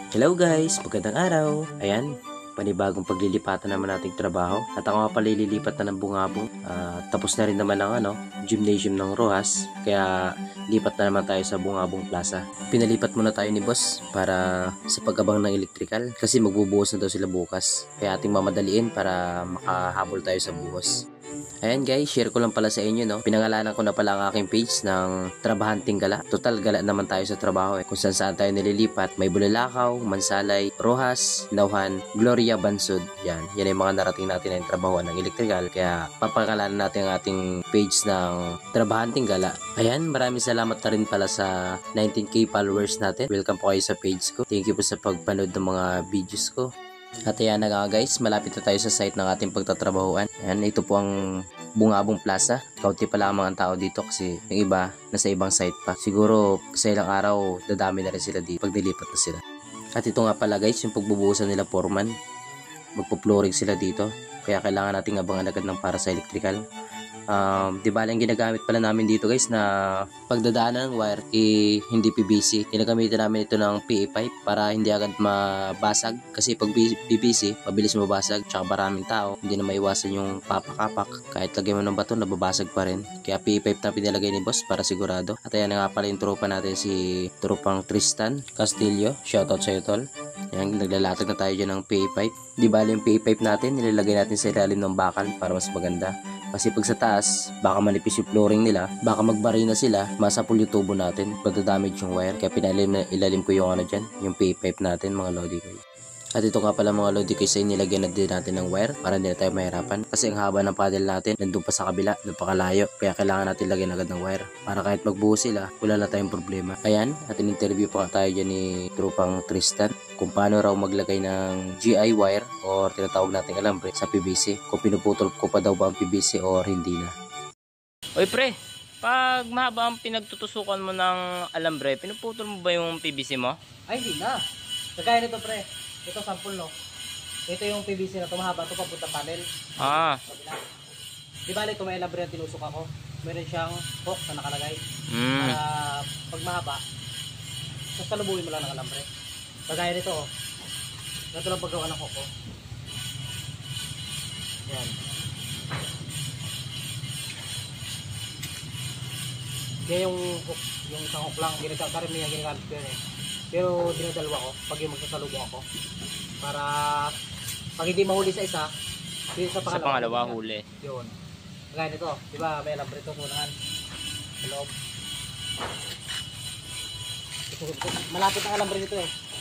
Hello guys, magandang araw. Ayan, panibagong paglilipatan naman nating trabaho. At ako nga pala ililipat na ng Bungabong. Tapos na rin naman ang gymnasium ng Rojas. Kaya lipat na naman tayo sa Bungabong Plaza. Pinalipat muna tayo ni boss para sa pag-abang ng electrical. Kasi magbubuhos na daw sila bukas. Kaya ating mamadaliin para makahabol tayo sa buhos. Ayan guys, share ko lang pala sa inyo, no. Pinangalanan ko na pala ang aking page ng Trabahanting Gala. Total gala naman tayo sa trabaho Kung saan tayo nililipat. May Bulalakaw, Mansalay, Rojas, Nauhan, Gloria, Bansud. Yan yung mga narating natin ng trabaho ng electrical. Kaya papangalanan natin ang ating page ng Trabahanting Gala. Ayan, maraming salamat na rin pala sa 19k followers natin. Welcome po kayo sa page ko. Thank you po sa pagpanood ng mga videos ko. At ayan na nga guys, malapit na tayo sa site ng ating pagtatrabahuan. Ayan, ito po ang Bungabong Plaza. Kaunti pa lamang ang tao dito kasi yung iba nasa ibang site pa. Siguro sa ilang araw dadami na rin sila dito pag nilipat na sila. At ito nga pala guys, yung pagbubuhusan nila foreman. Magpo-flooring sila dito. Kaya kailangan nating abangan agad ng para sa electrical. Di ba lang ginagamit pala namin dito guys na pagdadaanan ng wire hindi PVC. Ginagamitan namin ito ng PE pipe para hindi agad mabasag kasi pag PVC mabilis mabasag tsaka maraming tao hindi na maiwasan yung papakapak kahit lagyan mo ng bato nababasag pa rin. Kaya PE pipe na pinalagay ni boss para sigurado. At ayan nga pala yung tropa natin si tropang Tristan Castillo. Shoutout sa'yo tol. Yan, naglalatag na tayo dyan ng PE pipe. Di ba yung PE pipe natin nilalagay natin sa ilalim ng bakal para mas maganda. Kasi pag sa taas, baka manipis yung flooring nila, baka magbari na sila, masapul yung tubo natin, pagdadamage yung wire. Kaya ilalim ko yung dyan, yung PE pipe natin mga lodi ko. At ito nga pala mga lodi ko, nilagyan na din natin ng wire para hindi na tayo mahirapan. Kasi ang haba ng paddle natin, nandun pa sa kabila, napakalayo. Kaya kailangan natin lagyan agad ng wire. Para kahit magbuhos sila, wala na tayong problema. Ayan, at in-interview pa tayo dyan ni tropang Tristan kung paano raw maglagay ng GI wire or tinatawag nating alambre sa PVC. Kung pinuputol ko pa daw ba ang PVC or hindi na. Oy pre, pag mahaba ang pinagtutusukan mo ng alambre, pinuputol mo ba yung PVC mo? Ay, hindi na. Kagaya nito pre. Ito sample no. Ito yung PVC na tumahaba ito papunta panel. Di bali ito may alambre na tinusok ako. Meron siyang hook na nakalagay. Para pag mahaba, sasalubungin mo lang ng alambre. Kagaya nito oh. Ito lang paggawa ng hook oh. Yan. Kaya yung hook, yung isang hook lang, karamihan ginagamit ko yun eh. Pero dinadalwa ko pag yung magsasalubong ako. Para pag hindi mahuli sa isa, sa pangalawa huli. Yun. Kagaya nito, di ba may alambre ito unahan. Sa loob. Malapit ang alambre nito eh.